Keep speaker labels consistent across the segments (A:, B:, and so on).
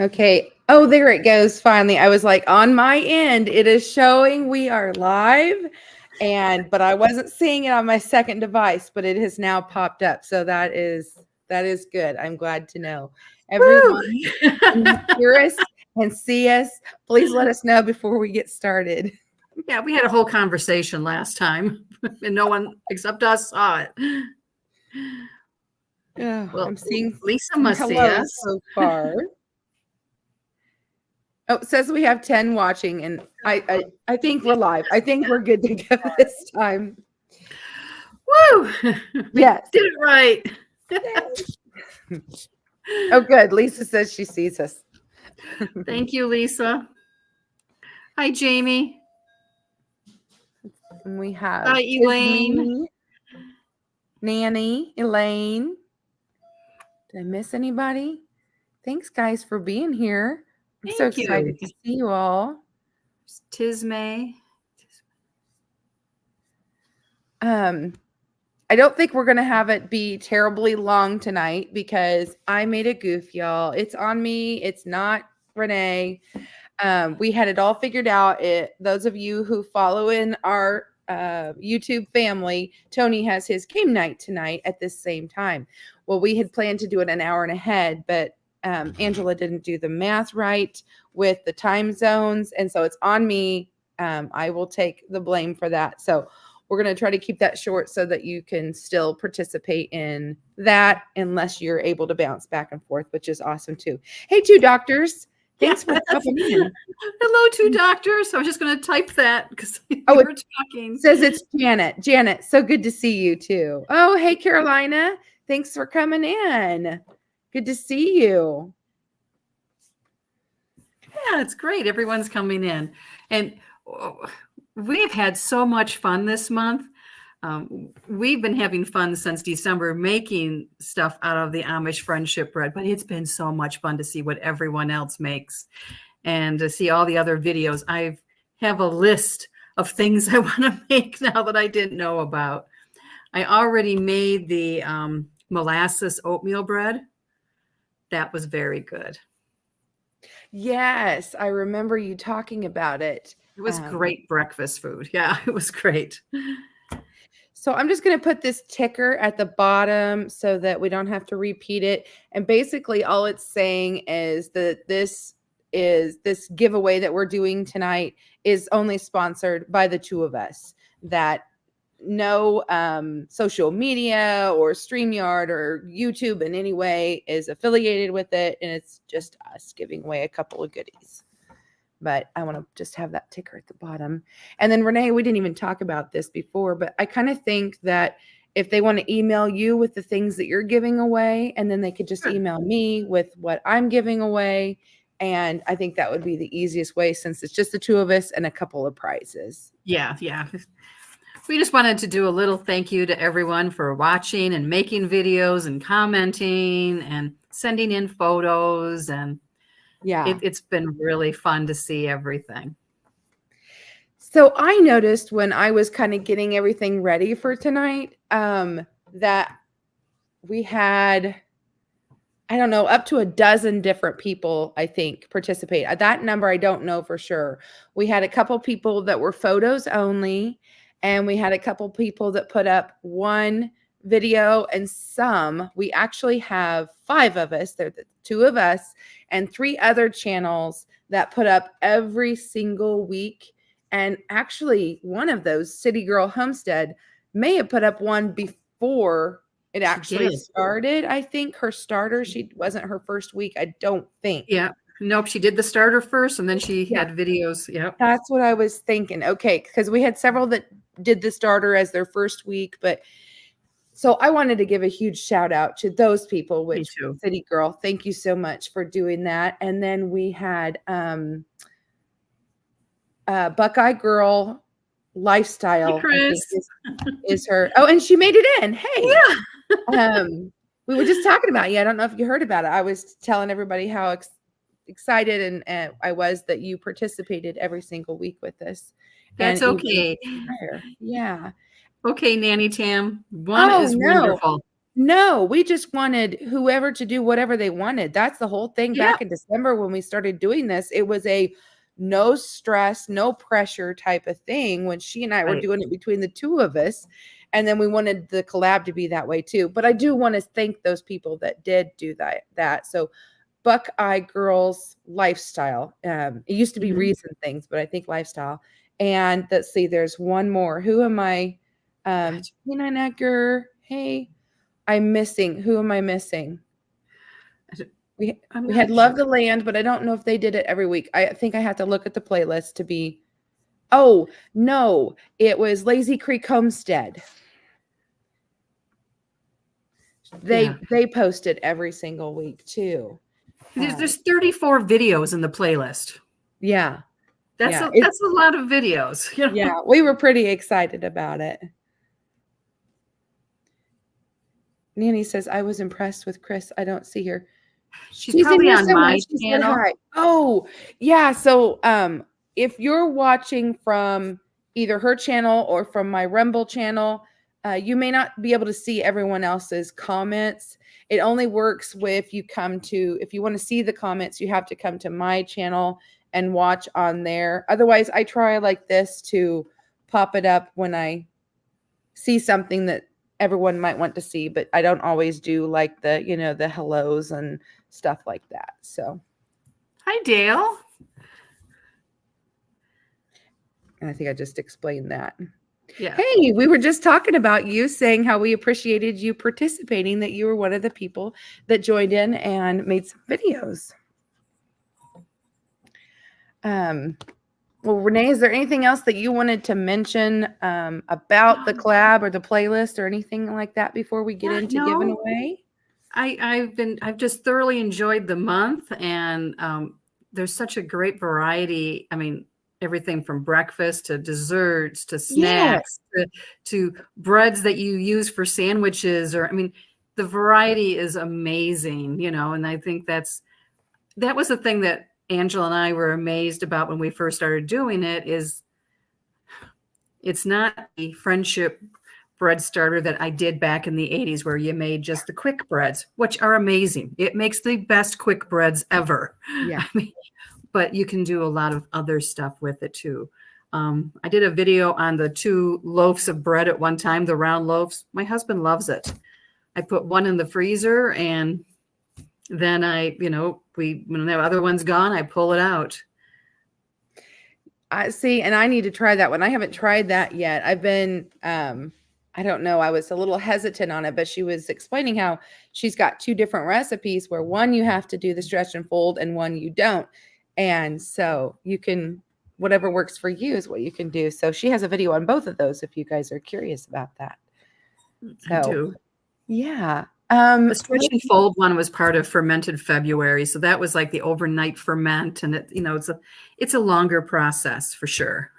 A: Okay. Oh, there it goes. Finally. I was like, on my end, it is showing we are live. But I wasn't seeing it on my second device, but it has now popped up. So that is good. I'm glad to know. Everyone can hear us and see us. Please let us know before we get started.
B: Yeah, we had a whole conversation last time, and no one except us saw it.
A: Oh,
B: Well,
A: I'm seeing
B: Lisa
A: some
B: must see
A: hellos
B: us.
A: so far. Oh, it says we have 10 watching, and I think we're live. I think we're good to go this time.
B: Woo! We
A: Yes.
B: did it right.
A: Oh, good. Lisa says she sees us.
B: Thank you, Lisa. Hi, Jamie.
A: And we have
B: Hi, Elaine.
A: Nanny, Elaine. Did I miss anybody? Thanks, guys, for being here. I'm so excited to see you all.
B: Tismay.
A: I don't think we're going to have it be terribly long tonight because I made a goof, y'all. It's on me. It's not Renee. We had it all figured out. Those of you who follow in our YouTube family, Tony has his game night tonight at this same time. Well, we had planned to do it an hour and ahead, but Angela didn't do the math right with the time zones. And so it's on me. I will take the blame for that. So we're going to try to keep that short so that you can still participate in that unless you're able to bounce back and forth, which is awesome too. Hey, two doctors. Thanks for coming in.
B: Hello, two doctors. I was just going to type that because we were talking.
A: It says it's Janet. Janet, so good to see you too. Oh, hey, Carolina. Thanks for coming in. Good to see you.
B: Yeah, it's great. Everyone's coming in. And we've had so much fun this month. We've been having fun since December making stuff out of the Amish friendship bread, but it's been so much fun to see what everyone else makes and to see all the other videos. I have a list of things I want to make now that I didn't know about. I already made the molasses oatmeal bread. That was very good.
A: Yes, I remember you talking about it.
B: It was great breakfast food. Yeah, it was great.
A: So I'm just going to put this ticker at the bottom so that we don't have to repeat it. And basically all it's saying is that this giveaway that we're doing tonight is only sponsored by the two of us, that no social media or StreamYard or YouTube in any way is affiliated with it. And it's just us giving away a couple of goodies. But I want to just have that ticker at the bottom. And then Renee, we didn't even talk about this before, but I kind of think that if they want to email you with the things that you're giving away, and then they could just email me with what I'm giving away. And I think that would be the easiest way since it's just the two of us and a couple of prizes.
B: Yeah. We just wanted to do a little thank you to everyone for watching and making videos and commenting and sending in photos. And
A: yeah,
B: it's been really fun to see everything.
A: So I noticed when I was kind of getting everything ready for tonight, that we had, I don't know, up to a dozen different people, I think, participate. That number, I don't know for sure. We had a couple people that were photos only, and we had a couple people that put up one video, and we actually have 5 of us. They're the 2 of us and 3 other channels that put up every single week. And actually, one of those, City Girl Homestead, may have put up one before it actually started. I think her starter, she wasn't her first week, I don't think.
B: Yeah. Nope, she did the starter first, and then she had videos. Yeah.
A: That's what I was thinking. Okay, because we had several that did the starter as their first week, but so I wanted to give a huge shout out to those people, which City Girl, thank you so much for doing that. And then we had Buckeye Girl Lifestyle, I think is her. Oh, and she made it in. Hey. Yeah. We were just talking about you. I don't know if you heard about it. I was telling everybody how excited and I was that you participated every single week with us.
B: That's okay.
A: Yeah.
B: Okay, Nanny Tam. One is wonderful.
A: No, we just wanted whoever to do whatever they wanted. That's the whole thing
B: Yeah.
A: back in December when we started doing this. It was a no stress, no pressure type of thing when she and I were
B: Right.
A: doing it between the two of us. And then we wanted the collab to be that way too. But I do want to thank those people that did do that. So Buckeye Girls Lifestyle. It used to be
B: Mhm.
A: Reason Things, but I think Lifestyle. And let's see, there's one more. Who am I?
B: Gotcha.
A: Canine Edgar. Hey, I'm missing. Who am I missing? We
B: I'm
A: we had
B: not
A: Love
B: sure.
A: the Land, but I don't know if they did it every week. I think I have to look at the playlist to be. Oh no, it was Lazy Creek Homestead.
B: Yeah.
A: They posted every single week too.
B: There's 34 videos in the playlist.
A: Yeah,
B: That's
A: yeah,
B: a
A: it's
B: that's a lot of videos.
A: yeah. We were pretty excited about it. Nanny says I was impressed with Chris. I don't see her.
B: She's
A: She's in
B: probably
A: here
B: on
A: somewhere.
B: my
A: She said
B: channel.
A: hi. Oh, yeah. So if you're watching from either her channel or from my Rumble channel, you may not be able to see everyone else's comments. It only works if you want to see the comments, you have to come to my channel and watch on there. Otherwise, I try like this to pop it up when I see something that everyone might want to see, but I don't always do like the hellos and stuff like that. So,
B: Hi, Dale.
A: and I think I just explained that.
B: Yeah.
A: Hey, we were just talking about you saying how we appreciated you participating, that you were one of the people that joined in and made some videos. Well, Renee, is there anything else that you wanted to mention about the collab or the playlist or anything like that before we get
B: Yeah,
A: into giving
B: no,
A: away?
B: I've just thoroughly enjoyed the month, and there's such a great variety. I mean, everything from breakfast to desserts to
A: Yes.
B: snacks to breads that you use for sandwiches, or I mean, the variety is amazing, and I think that was the thing that Angela and I were amazed about when we first started doing it. Is it's not the friendship bread starter that I did back in the 80s where you made just the quick breads, which are amazing. It makes the best quick breads ever.
A: Yeah.
B: I mean, but you can do a lot of other stuff with it too. I did a video on the 2 loaves of bread at one time, the round loaves. My husband loves it. I put one in the freezer, and then when the other one's gone, I pull it out.
A: I see, and I need to try that one. I haven't tried that yet. I've been I don't know, I was a little hesitant on it, but she was explaining how she's got 2 different recipes where one you have to do the stretch and fold and one you don't. And so you can whatever works for you is what you can do. So she has a video on both of those if you guys are curious about that.
B: I
A: So,
B: do.
A: yeah.
B: The stretch and fold one was part of fermented February, so that was like the overnight ferment, and it's a longer process for sure.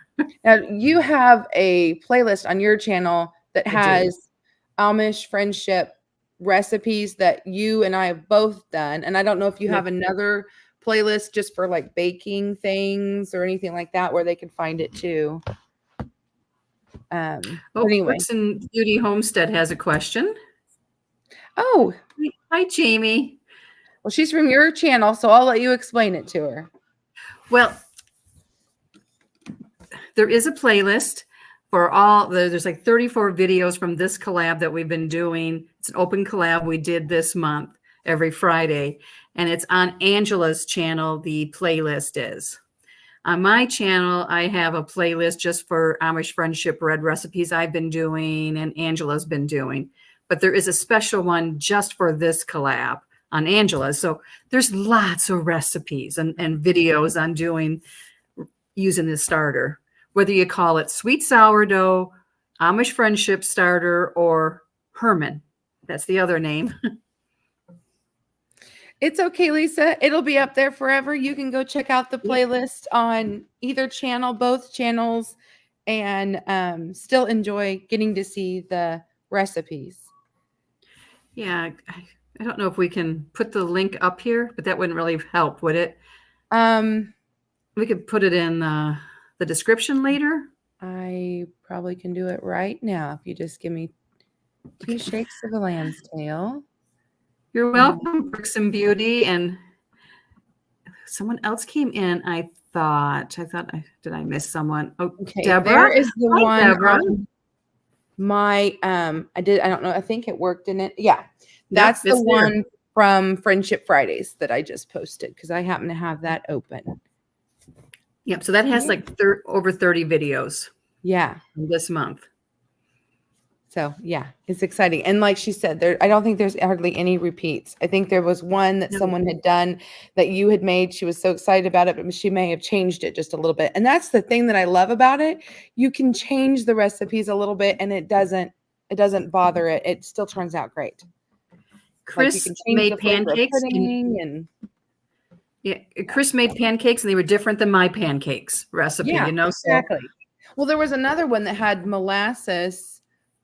A: Now, you have a playlist on your channel that
B: I do.
A: has Amish friendship recipes that you and I have both done. And I don't know if you
B: Yep.
A: have another playlist just for like baking things or anything like that where they can find it too. But
B: Oh,
A: anyway.
B: Brooks and Beauty Homestead has a question.
A: Oh,
B: Hi, Jamie.
A: well, she's from your channel, so I'll let you explain it to her.
B: Well, there is a playlist for there's like 34 videos from this collab that we've been doing. It's an open collab we did this month every Friday, and it's on Angela's channel. The playlist is on my channel. I have a playlist just for Amish friendship bread recipes I've been doing and Angela's been doing, but there is a special one just for this collab on Angela's. So there's lots of recipes and videos on using this starter, whether you call it sweet sourdough, Amish friendship starter, or Herman. That's the other name.
A: It's okay, Lisa. It'll be up there forever. You can go check out the playlist on either channel, both channels, and still enjoy getting to see the recipes.
B: Yeah, I don't know if we can put the link up here, but that wouldn't really help, would it? We could put it in the description later.
A: I probably can do it right now if you just give me 2 shakes of a lamb's tail.
B: You're welcome, Brooks and Beauty. And someone else came in. I thought, did I miss someone? Oh,
A: Okay,
B: Deborah.
A: there is the
B: Hi,
A: one
B: Deborah.
A: on my, I don't know, I think it worked in it. Yeah, that's
B: Yep,
A: the
B: it's there.
A: one from Friendship Fridays that I just posted because I happen to have that open.
B: Yep, so that has like over 30 videos.
A: Yeah.
B: This month.
A: So yeah, it's exciting. And like she said, I don't think there's hardly any repeats. I think there was one that someone had done that you had made. She was so excited about it, but she may have changed it just a little bit. And that's the thing that I love about it. You can change the recipes a little bit and it doesn't bother it. It still turns out great.
B: Chris
A: like you can change
B: made
A: the flavor
B: pancakes
A: of pudding and
B: yeah, Chris made pancakes and they were different than my pancakes recipe,
A: yeah,
B: you know.
A: exactly. So, well, there was another one that had molasses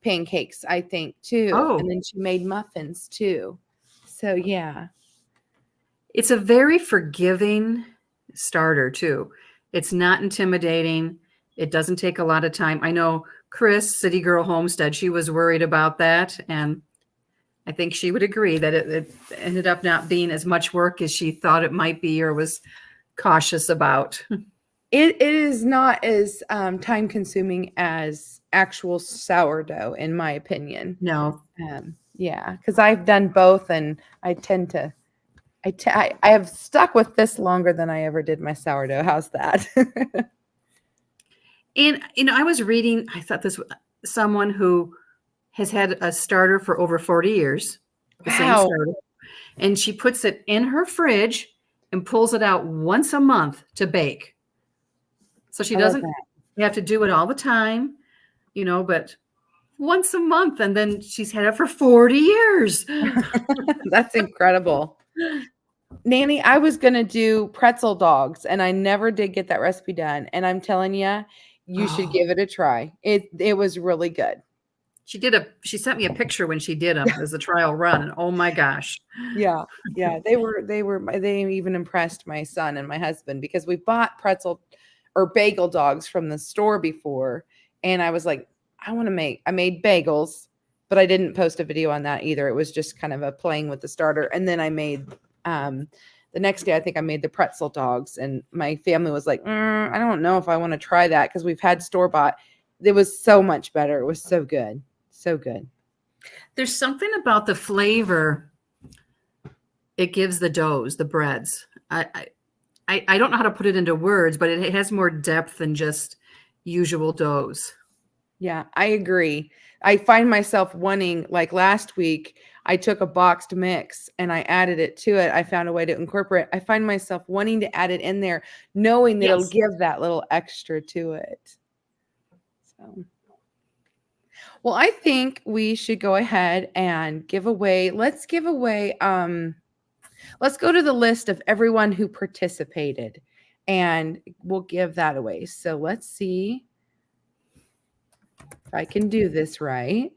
A: pancakes, I think, too.
B: Oh.
A: And then she made muffins too. So yeah.
B: It's a very forgiving starter too. It's not intimidating. It doesn't take a lot of time. I know Chris, City Girl Homestead, she was worried about that. And I think she would agree that it ended up not being as much work as she thought it might be or was cautious about.
A: It is not as time consuming as actual sourdough, in my opinion.
B: No.
A: Yeah, because I've done both, and I tend to, I have stuck with this longer than I ever did my sourdough. How's that?
B: And, you know, I was reading, I thought this was someone who has had a starter for over 40 years, the same
A: Wow.
B: starter, and she puts it in her fridge and pulls it out once a month to bake. So she doesn't have to do it all the time, you know, but once a month, and then she's had it for 40 years.
A: That's incredible. Nanny, I was going to do pretzel dogs and I never did get that recipe done. And I'm telling you, you should give it a try. It was really good.
B: She sent me a picture when she did them as a trial run. And oh my gosh.
A: Yeah. Yeah. They even impressed my son and my husband because we bought pretzel or bagel dogs from the store before. And I was like, I made bagels, but I didn't post a video on that either. It was just kind of a playing with the starter. And then I made, the next day, I think I made the pretzel dogs and my family was like, I don't know if I want to try that because we've had store-bought. It was so much better. It was so good. So good.
B: There's something about the flavor it gives the doughs, the breads. I don't know how to put it into words, but it has more depth than just usual doughs.
A: Yeah, I agree. I find myself wanting, like last week, I took a boxed mix and I added it to it. I found a way to incorporate. I find myself wanting to add it in there, knowing that it'll give that little extra to it. So, well, I think we should go ahead and give away. Let's give away. Let's go to the list of everyone who participated, and we'll give that away. So let's see if I can do this right.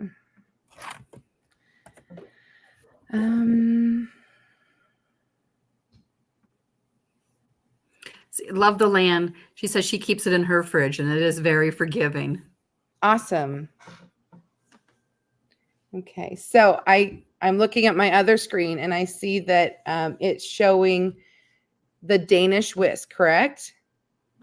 B: Love the land. She says she keeps it in her fridge and it is very forgiving.
A: Awesome. Okay, so I'm looking at my other screen and I see that it's showing the Danish whisk, correct?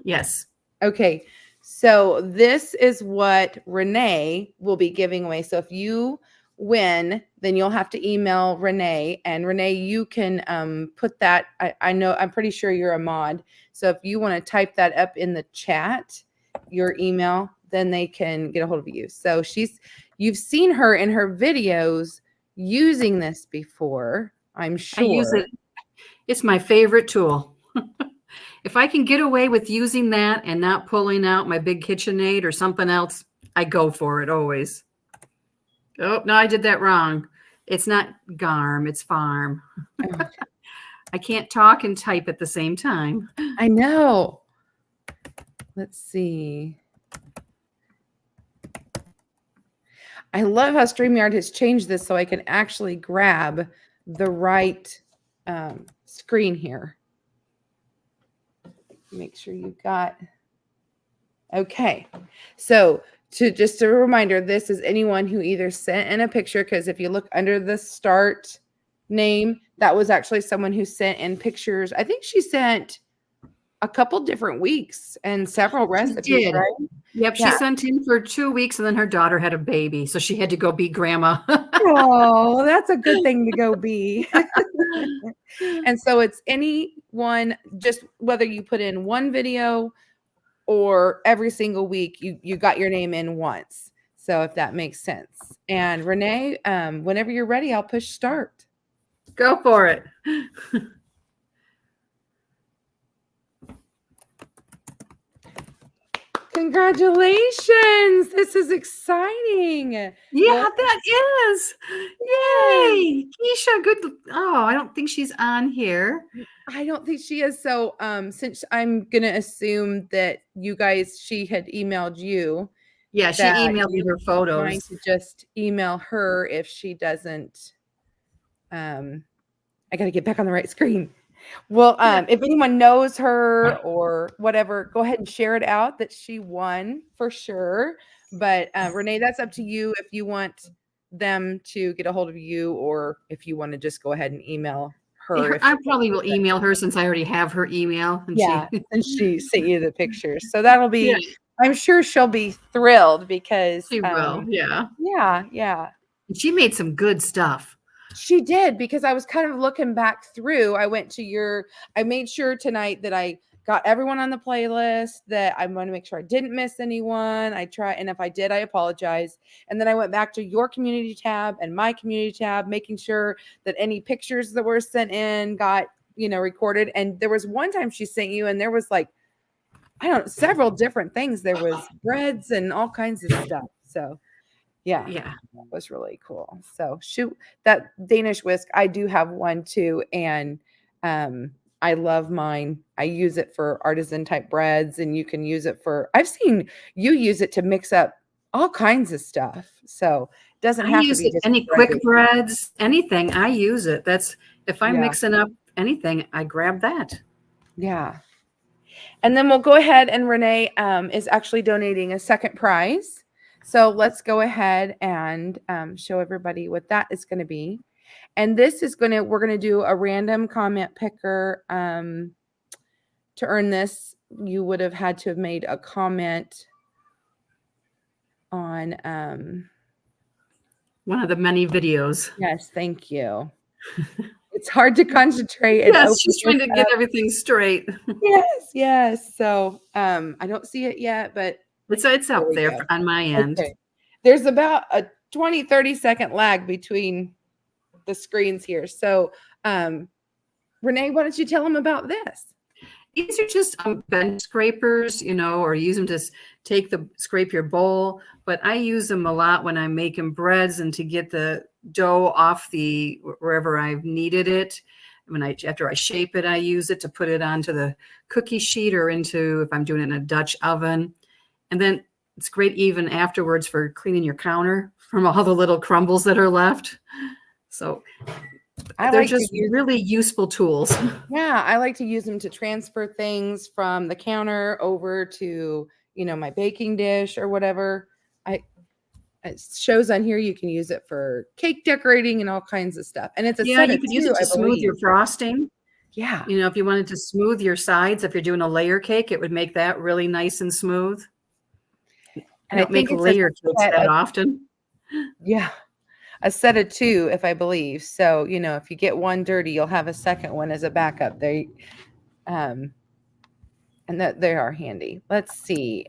B: Yes.
A: Okay, so this is what Renee will be giving away. So if you win, then you'll have to email Renee, and Renee, you can put that. I know, I'm pretty sure you're a mod. So if you want to type that up in the chat, your email, then they can get a hold of you. So you've seen her in her videos using this before, I'm sure.
B: I use it. It's my favorite tool. If I can get away with using that and not pulling out my big KitchenAid or something else, I go for it always. Oh, no, I did that wrong. It's not GARM, it's farm. I can't talk and type at the same time.
A: I know. Let's see. I love how StreamYard has changed this so I can actually grab the right screen here. Make sure you've got. Okay. So just a reminder, this is anyone who either sent in a picture, because if you look under the start name, that was actually someone who sent in pictures. I think she sent a couple different weeks and several recipes,
B: did.
A: right?
B: Yep, she
A: Yeah.
B: sent in for 2 weeks, and then her daughter had a baby, so she had to go be grandma.
A: Oh, that's a good thing to go be. And so it's anyone, just whether you put in one video or every single week, you got your name in once. So if that makes sense. And Renee, whenever you're ready, I'll push start.
B: Go for it.
A: Congratulations. This is exciting.
B: Yeah,
A: Well,
B: that is. Yay. Keisha, good. Oh, I don't think she's on here.
A: I don't think she is. So since I'm gonna assume that she had emailed you,
B: Yeah, she
A: that
B: emailed me her
A: you're going
B: photos.
A: to just email her if she doesn't. I gotta get back on the right screen. Well,
B: Yeah.
A: if anyone knows her or whatever, go ahead and share it out that she won for sure. But Renee, that's up to you if you want them to get a hold of you, or if you want to just go ahead and email her. If
B: I probably will email her since I already have her email. And
A: yeah,
B: she,
A: and she sent you the pictures, so that'll
B: yeah,
A: be. I'm sure she'll be thrilled because
B: she will. Yeah.
A: yeah.
B: And she made some good stuff.
A: She did, because I was kind of looking back through. I made sure tonight that I got everyone on the playlist, that I want to make sure I didn't miss anyone. And if I did, I apologize. And then I went back to your community tab and my community tab, making sure that any pictures that were sent in got, recorded. And there was one time she sent you, and there was like, I don't know, several different things. There was breads and all kinds of stuff. So yeah.
B: Yeah.
A: That was really cool. So shoot, that Danish whisk, I do have one too. And I love mine. I use it for artisan type breads, and you can use it I've seen you use it to mix up all kinds of stuff. So it doesn't
B: I
A: have to
B: use
A: be
B: it,
A: just
B: any
A: bread
B: quick breads, anything, I use it. If I'm
A: Yeah.
B: mixing up anything, I grab that.
A: Yeah. And then we'll go ahead, and Renee is actually donating a second prize. So let's go ahead and show everybody what that is going to be. And this is we're going to do a random comment picker. To earn this, you would have had to have made a comment on,
B: One of the many videos.
A: yes, thank you. It's hard to concentrate and
B: Yes,
A: open
B: she's
A: this
B: trying to get
A: up.
B: everything straight.
A: Yes. So, I don't see it yet, but
B: It's
A: there
B: up
A: we
B: there
A: go.
B: on my end.
A: Okay. There's about a 20-30 second lag between the screens here. So, Renee, why don't you tell them about this?
B: These are just bench scrapers, or use them to scrape your bowl. But I use them a lot when I'm making breads and to get the dough off wherever I've kneaded it. After I shape it, I use it to put it onto the cookie sheet or if I'm doing it in a Dutch oven. And then it's great even afterwards for cleaning your counter from all the little crumbles that are left. So they're just really useful tools.
A: Yeah, I like to use them to transfer things from the counter over to, my baking dish or whatever. It shows on here you can use it for cake decorating and all kinds of stuff. And it's a set
B: You
A: of
B: could use
A: two,
B: it
A: I
B: to smooth your
A: believe.
B: frosting.
A: Yeah.
B: If you wanted to smooth your sides, if you're doing a layer cake, it would make that really nice and smooth.
A: And
B: I don't make layer cakes that often.
A: Yeah. A set of two, if I believe. So, if you get one dirty, you'll have a second one as a backup. And that they are handy. Let's see.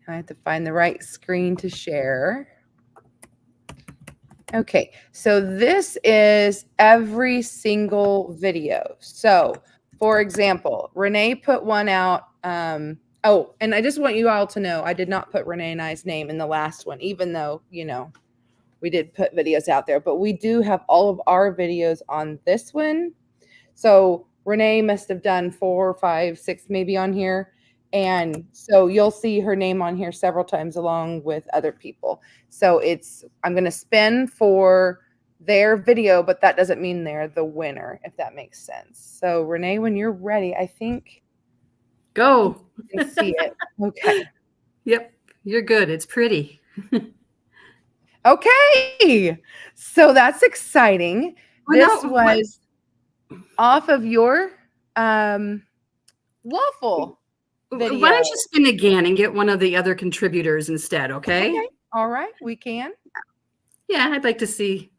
A: I have to find the right screen to share. Okay, so this is every single video. So, for example, Renee put one out. And I just want you all to know, I did not put Renee and I's name in the last one, even though, we did put videos out there. But we do have all of our videos on this one. So Renee must have done 4, 5, 6 maybe on here. And so you'll see her name on here several times along with other people. So I'm going to spin for their video, but that doesn't mean they're the winner, if that makes sense. So Renee, when you're ready, I think
B: Go.
A: You can see it. Okay.
B: Yep. You're good. It's pretty.
A: Okay. So that's exciting.
B: Well,
A: This
B: no, what?
A: was off of your waffle
B: Why
A: video.
B: don't you spin again and get one of the other contributors instead, okay?
A: Okay. All right. We can.
B: Yeah, I'd like to see.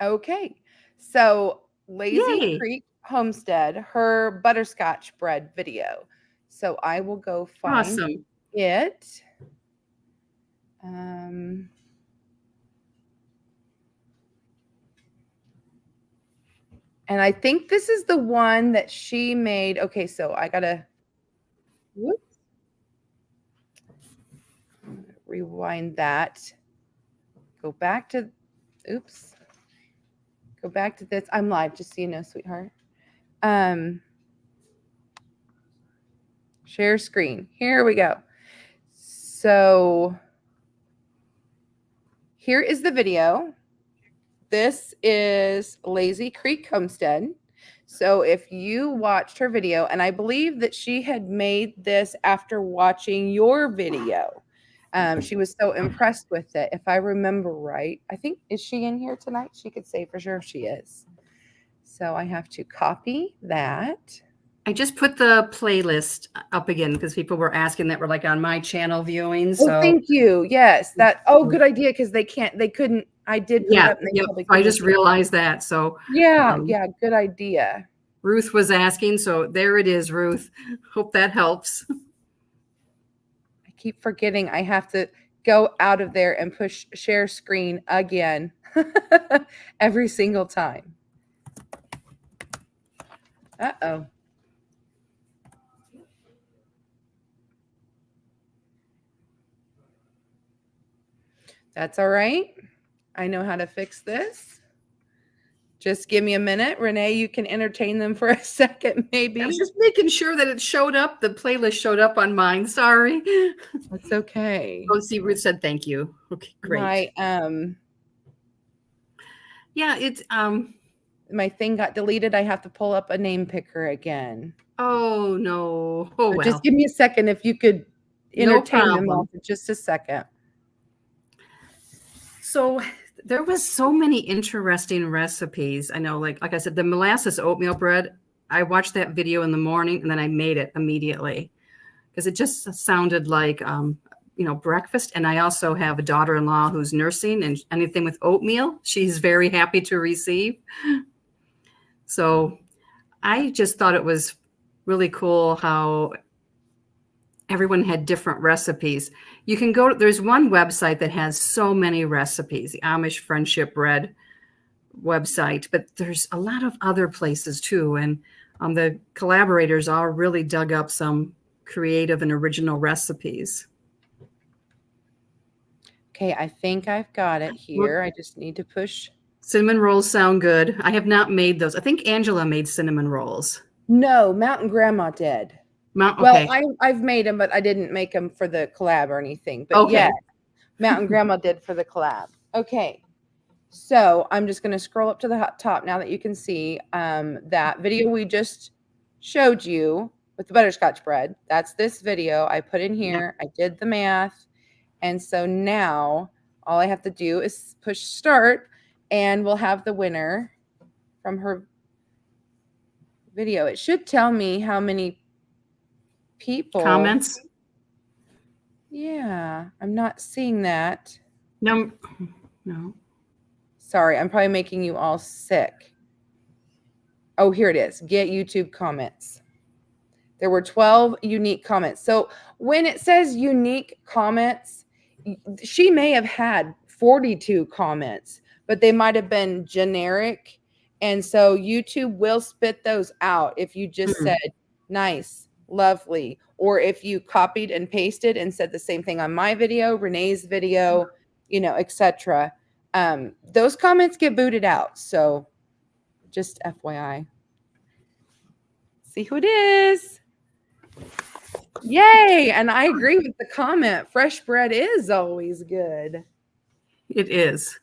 A: Okay. So Lazy
B: Yay.
A: Creek Homestead, her butterscotch bread video. So I will go find
B: Awesome.
A: it. And I think this is the one that she made. Okay, so I gotta whoops, rewind that. Go back to oops. Go back to this. I'm live, just so you know, sweetheart. Share screen. Here we go. So here is the video. This is Lazy Creek Homestead. So if you watched her video, and I believe that she had made this after watching your video. She was so impressed with it. If I remember right, I think, is she in here tonight? She could say for sure if she is. So I have to copy that.
B: I just put the playlist up again because people were asking that were like on my channel viewing.
A: Oh,
B: So
A: thank you. Yes, good idea, because they couldn't. I did put it
B: yeah,
A: up and they
B: yep.
A: probably
B: I
A: couldn't
B: just
A: see it.
B: realized that. So
A: Yeah, good idea.
B: Ruth was asking, so there it is, Ruth. Hope that helps.
A: I keep forgetting I have to go out of there and push share screen again every single time. Uh-oh. That's all right. I know how to fix this. Just give me a minute. Renee, you can entertain them for a second, maybe.
B: I was just making sure that it showed up. The playlist showed up on mine. Sorry.
A: That's okay.
B: Oh, see, Ruth said thank you. Okay, great. Yeah, it's
A: my thing got deleted. I have to pull up a name picker again.
B: Oh no. Oh well.
A: Just give me a second if you could entertain them all for just a second.
B: So there was so many interesting recipes. I know, like I said, the molasses oatmeal bread, I watched that video in the morning and then I made it immediately because it just sounded like breakfast. And I also have a daughter-in-law who's nursing, and anything with oatmeal, she's very happy to receive. So I just thought it was really cool how everyone had different recipes. You can go, there's one website that has so many recipes, the Amish Friendship Bread website, but there's a lot of other places too. And the collaborators all really dug up some creative and original recipes.
A: Okay, I think I've got it here. I just need to push.
B: Cinnamon rolls sound good. I have not made those. I think Angela made cinnamon rolls.
A: No, Mountain Grandma did.
B: Okay.
A: Well, I've made them, but I didn't make them for the collab or anything. But yeah, Mountain Grandma did for the collab. Okay, so I'm just going to scroll up to the top now that you can see that video we just showed you with the butterscotch bread. That's this video I put in here. I did the math. And so now all I have to do is push start, and we'll have the winner from her video. It should tell me how many people.
B: Comments?
A: Yeah, I'm not seeing that.
B: No.
A: Sorry, I'm probably making you all sick. Oh, here it is. Get YouTube comments. There were 12 unique comments. So when it says unique comments, she may have had 42 comments, but they might have been generic. And so YouTube will spit those out if you just said nice, lovely, or if you copied and pasted and said the same thing on my video, Renee's video, etc. Those comments get booted out. So just FYI. See who it is. Yay. And I agree with the comment. Fresh bread is always good.
B: It is.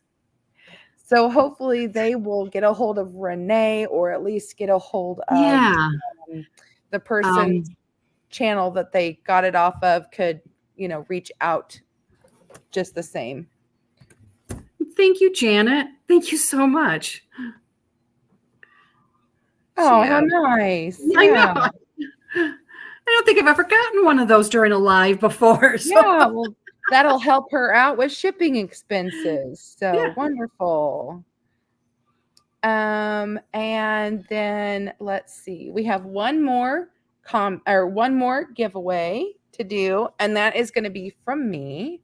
A: So hopefully they will get a hold of Renee, or at least get a hold of
B: Yeah.
A: the person's channel that they got it off of, could, reach out just the same.
B: Thank you, Janet. Thank you so much.
A: Oh, how nice.
B: I
A: Yeah.
B: know. I don't think I've ever gotten one of those during a live before. So.
A: Yeah, well, that'll help her out with shipping expenses. So wonderful. And then let's see. We have one more giveaway to do, and that is going to be from me.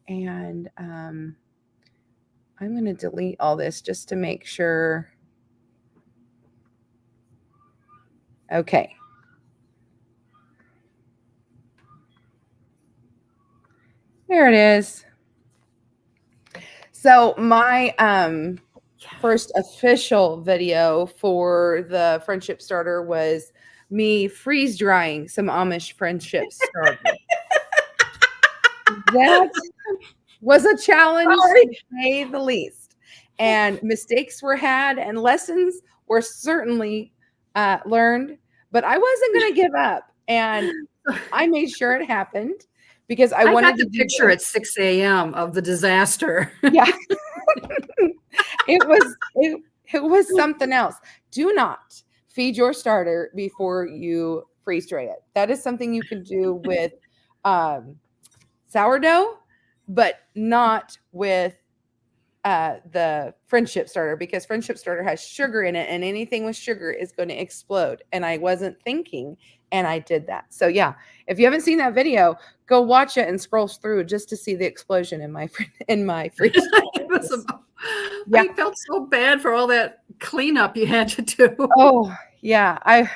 A: And I'm going to delete all this just to make sure. Okay. There it is. So my first official video for the friendship starter was me freeze drying some Amish friendship starter. That was a challenge, to say the least. And mistakes were had, and lessons were certainly learned. But I wasn't going to give up, and I made sure it happened because I wanted
B: got the picture at 6 a.m. of the disaster.
A: Yeah. It was something else. Do not feed your starter before you freeze dry it. That is something you can do with sourdough, but not with the friendship starter, because friendship starter has sugar in it, and anything with sugar is going to explode. And I wasn't thinking, and I did that. So yeah, if you haven't seen that video, go watch it and scroll through just to see the explosion in my freezer.
B: I felt so bad for all that cleanup you had to do.
A: Oh yeah,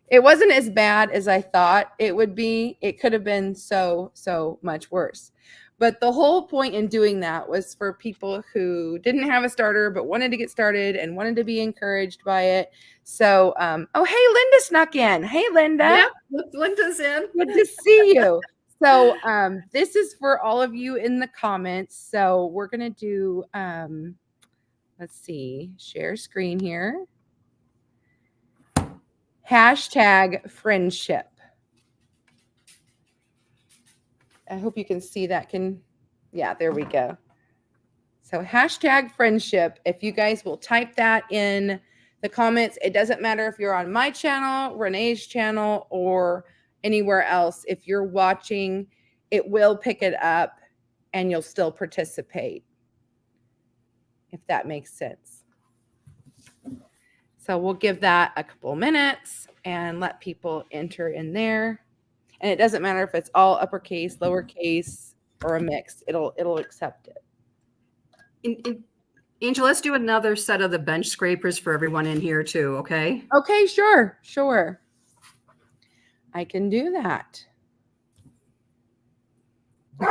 A: it wasn't as bad as I thought it would be. It could have been so much worse. But the whole point in doing that was for people who didn't have a starter but wanted to get started and wanted to be encouraged by it. So, oh, hey, Linda snuck in. Hey, Linda.
B: Yep, Linda's in.
A: Good to see you. So, this is for all of you in the comments. So we're going to do, let's see, share screen here. Hashtag friendship. I hope you can see that. Yeah, there we go. So hashtag friendship. If you guys will type that in the comments, it doesn't matter if you're on my channel, Renee's channel, or anywhere else. If you're watching, it will pick it up and you'll still participate, if that makes sense. So we'll give that a couple minutes and let people enter in there. And it doesn't matter if it's all uppercase, lowercase, or a mix. It'll accept it.
B: Angel, let's do another set of the bench scrapers for everyone in here too, okay?
A: Okay, sure. I can do that.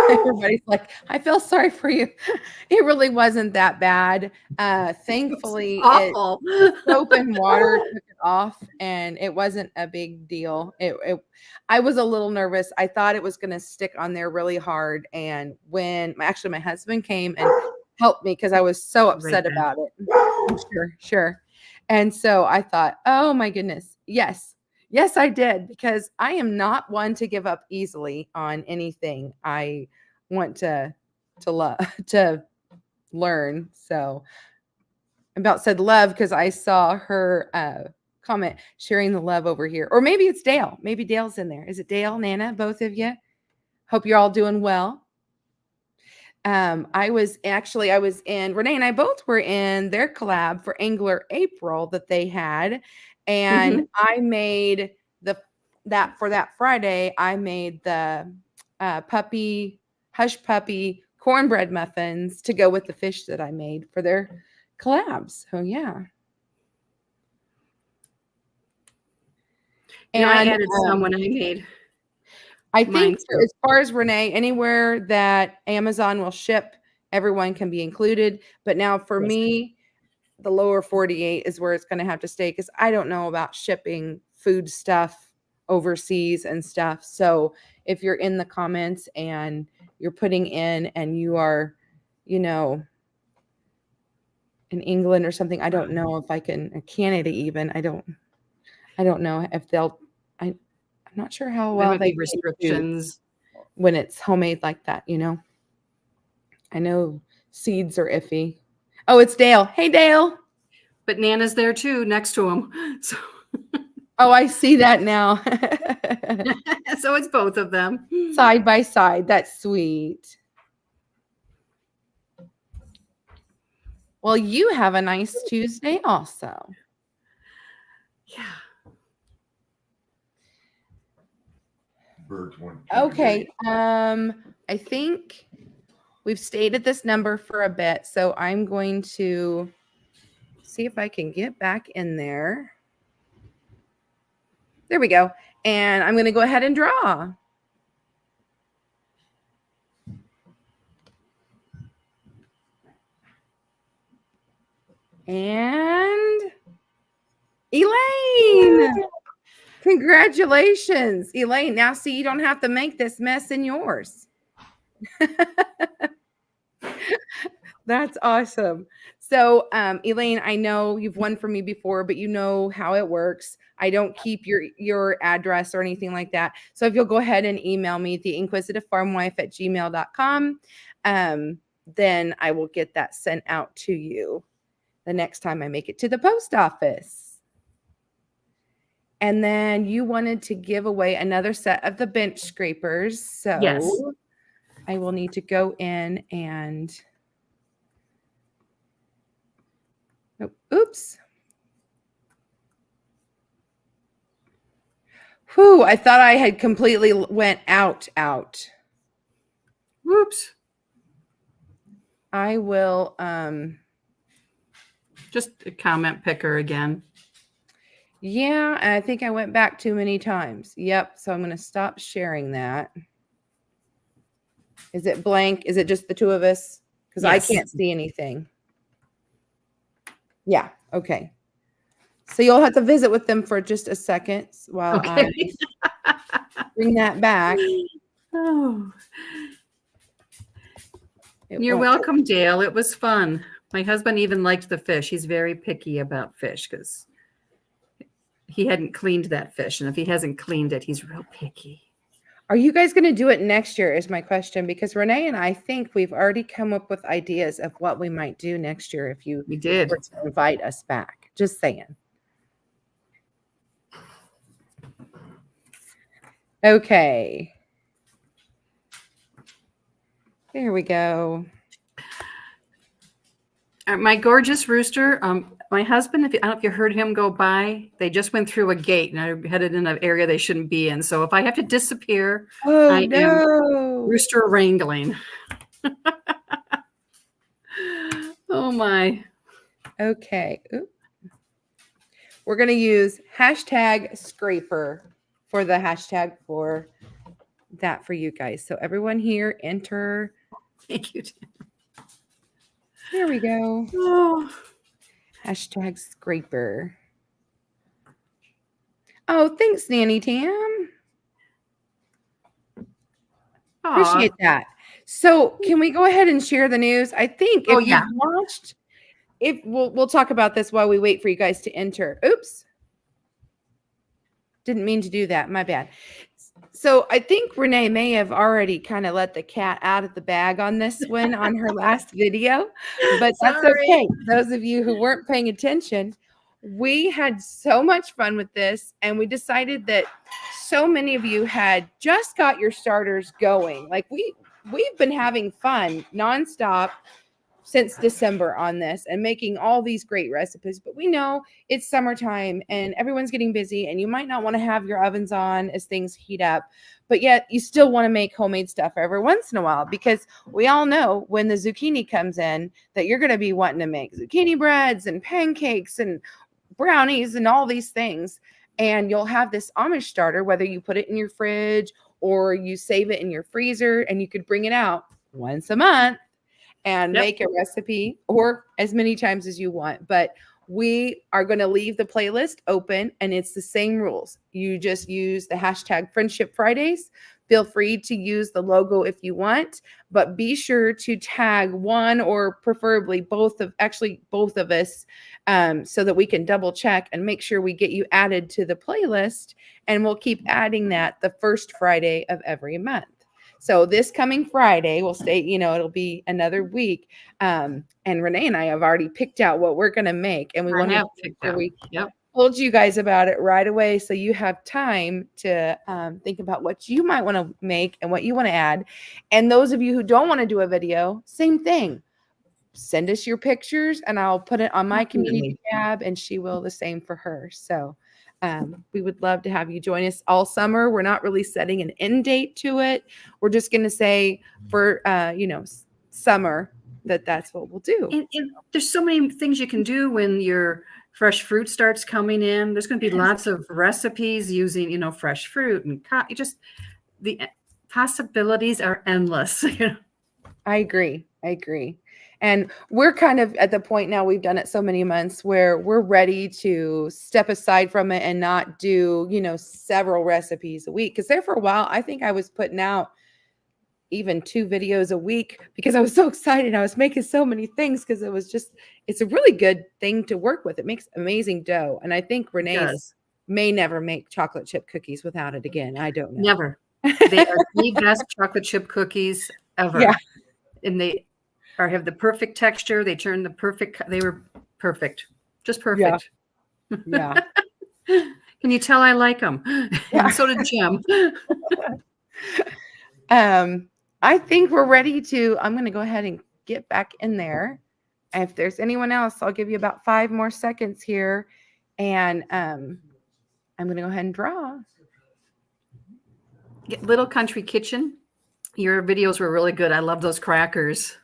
A: Everybody's like, I feel sorry for you. It really wasn't that bad. Thankfully, soap and water took it off, and it wasn't a big deal. I was a little nervous. I thought it was going to stick on there really hard. And when my husband came and helped me, because I was so upset about it. Sure. And so I thought, oh my goodness, yes, I did, because I am not one to give up easily on anything. I want to learn. So I about said love because I saw her comment sharing the love over here. Or maybe it's Dale. Maybe Dale's in there. Is it Dale, Nana, both of you? Hope you're all doing well. I was in, Renee and I both were in their collab for Angler April that they had. And I made for that Friday, I made the hush puppy cornbread muffins to go with the fish that I made for their collabs. So yeah.
B: And I added some when I made.
A: I think as far as Renee, anywhere that Amazon will ship, everyone can be included. But now for me, the lower 48 is where it's going to have to stay, because I don't know about shipping food stuff overseas and stuff. So if you're in the comments and you're putting in and you are, in England or something. I don't know if I can, Canada even. I don't know if they'll, I'm not sure how
B: There
A: well
B: might
A: they
B: be
A: take food
B: restrictions.
A: when it's homemade like that, you know. I know seeds are iffy. Oh, it's Dale. Hey, Dale.
B: But Nana's there too, next to him. So,
A: Oh, I see that now.
B: so it's both of them.
A: Side by side. That's sweet. Well, you have a nice Tuesday also.
B: Yeah.
A: Okay. I think we've stayed at this number for a bit, so I'm going to see if I can get back in there. There we go. And I'm going to go ahead and draw. And Elaine, congratulations, Elaine. Now, see, you don't have to make this mess in yours. That's awesome. So, Elaine, I know you've won from me before, but you know how it works. I don't keep your address or anything like that. So if you'll go ahead and email me at theinquisitivefarmwife@gmail.com, then I will get that sent out to you the next time I make it to the post office. And then you wanted to give away another set of the bench scrapers. So
B: Yes.
A: I will need to go in and oops. Whew, I thought I had completely went out.
B: Whoops.
A: I will
B: Just a comment picker again.
A: yeah, and I think I went back too many times. Yep, so I'm going to stop sharing that. Is it blank? Is it just the two of us? Because
B: Yes.
A: I can't see anything. Yeah, okay. So you'll have to visit with them for just a second while I bring that back.
B: Oh. You're welcome, Dale. It was fun. My husband even liked the fish. He's very picky about fish because he hadn't cleaned that fish. And if he hasn't cleaned it, he's real picky.
A: Are you guys going to do it next year is my question, because Renee and I think we've already come up with ideas of what we might do next year if you
B: We did.
A: were to invite us back. Just saying. Okay. There we go.
B: My gorgeous rooster, my husband, I don't know if you heard him go by, they just went through a gate and are headed in an area they shouldn't be in. So if I have to disappear, I am rooster wrangling. Oh my.
A: Okay. Oop. We're going to use hashtag scraper for the hashtag for that for you guys. So everyone here enter.
B: Thank you, Tim.
A: There we go.
B: Oh.
A: Hashtag scraper. Oh, thanks, Nanny Tam. Appreciate that. So can we go ahead and share the news? I think if you've watched, we'll talk about this while we wait for you guys to enter. Oops. Didn't mean to do that. My bad. So I think Renee may have already kind of let the cat out of the bag on this one on her last video, but that's okay. Those of you who weren't paying attention, we had so much fun with this, and we decided that so many of you had just got your starters going. Like we've been having fun nonstop since December on this and making all these great recipes, but we know it's summertime and everyone's getting busy and you might not want to have your ovens on as things heat up, but yet you still want to make homemade stuff every once in a while, because we all know when the zucchini comes in that you're going to be wanting to make zucchini breads and pancakes and brownies and all these things. And you'll have this Amish starter, whether you put it in your fridge or you save it in your freezer, and you could bring it out once a month and make a recipe or as many times as you want. But we are going to leave the playlist open, and it's the same rules. You just use the hashtag Friendship Fridays. Feel free to use the logo if you want, but be sure to tag one or preferably both of us, so that we can double check and make sure we get you added to the playlist. And we'll keep adding that the first Friday of every month. So this coming Friday, we'll stay, it'll be another week. And Renee and I have already picked out what we're going to make. And we want to make sure we told you guys about it right away, so you have time to think about what you might want to make and what you want to add. And those of you who don't want to do a video, same thing. Send us your pictures and I'll put it on my community tab, and she will the same for her. So we would love to have you join us all summer. We're not really setting an end date to it. We're just going to say for, summer that's what we'll do.
B: And there's so many things you can do when your fresh fruit starts coming in. There's going to be lots of recipes using, fresh fruit and just the possibilities are endless.
A: I agree. And we're kind of at the point now, we've done it so many months where we're ready to step aside from it and not do, several recipes a week. Because there for a while, I think I was putting out even 2 videos a week because I was so excited. I was making so many things because it's a really good thing to work with. It makes amazing dough. And I think Renee may never make chocolate chip cookies without it again. I don't know.
B: Never. They are the best chocolate chip cookies ever. Yeah. And they have the perfect texture. They were perfect. Just perfect.
A: Yeah.
B: Can you tell I like them? Yeah. And so did Jim.
A: I think we're ready I'm going to go ahead and get back in there. If there's anyone else, I'll give you about 5 more seconds here. And I'm going to go ahead and draw.
B: Little Country Kitchen. Your videos were really good. I love those crackers.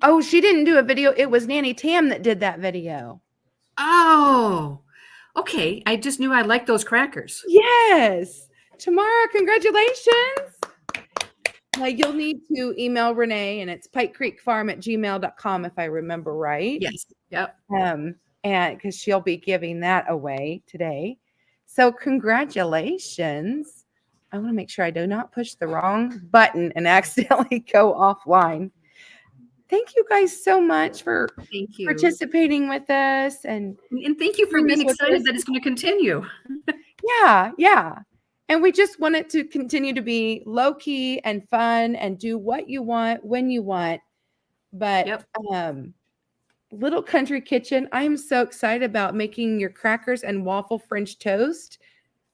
A: Oh, she didn't do a video. It was Nanny Tam that did that video.
B: Oh, okay. I just knew I liked those crackers.
A: Yes. Tamara, congratulations. Now you'll need to email Renee, and it's pikecreekfarm@gmail.com if I remember right.
B: Yes. Yep.
A: And because she'll be giving that away today. So congratulations. I want to make sure I do not push the wrong button and accidentally go offline. Thank you guys so much for participating with us. And
B: thank you for being excited that it's going to continue.
A: Yeah. And we just want it to continue to be low key and fun and do what you want when you want. But Little Country Kitchen, I am so excited about making your crackers and waffle French toast.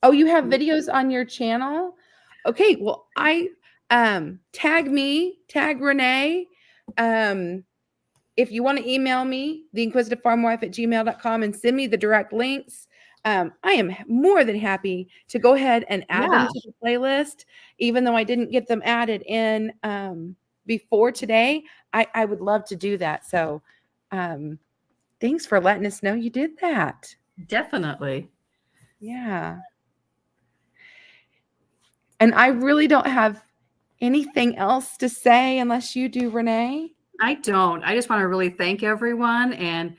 A: Oh, you have videos on your channel? Okay, well, tag Renee. If you want to email me, theinquisitivefarmwife@gmail.com, and send me the direct links. I am more than happy to go ahead and add them to the playlist, even though I didn't get them added in before today. I would love to do that. So thanks for letting us know you did that.
B: Definitely.
A: Yeah. And I really don't have anything else to say unless you do, Renee.
B: I don't. I just want to really thank everyone. And,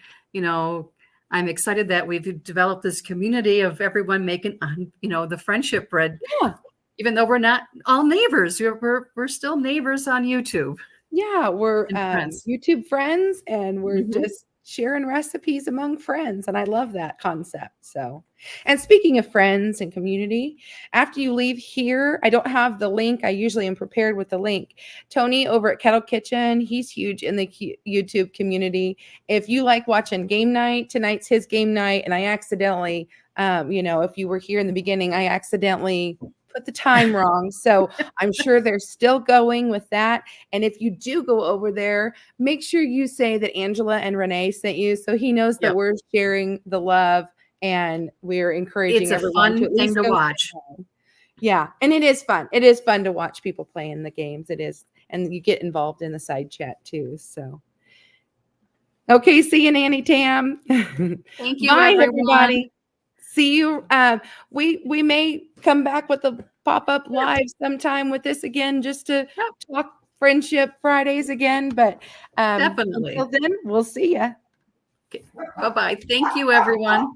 B: I'm excited that we've developed this community of everyone making, the friendship bread.
A: Yeah.
B: Even though we're not all neighbors, we're still neighbors on YouTube.
A: Yeah, we're YouTube friends, and we're just sharing recipes among friends. And I love that concept. So, and speaking of friends and community, after you leave here, I don't have the link. I usually am prepared with the link. Tony over at Kettle Kitchen, he's huge in the YouTube community. If you like watching game night, tonight's his game night. And I accidentally, if you were here in the beginning, I accidentally put the time wrong. So I'm sure they're still going with that. And if you do go over there, make sure you say that Angela and Renee sent you, so he knows that we're sharing the love and we're encouraging everyone to at least
B: to watch.
A: Yeah. And it is fun. It is fun to watch people playing the games. It is. And you get involved in the side chat too. So, okay. See you, Nanny Tam.
B: Thank you.
A: Bye,
B: everyone.
A: everybody. See you. We may come back with a pop-up live sometime with this again, just to talk Friendship Fridays again. But
B: Definitely.
A: until then, we'll see ya.
B: Okay. Bye-bye. Thank you, everyone.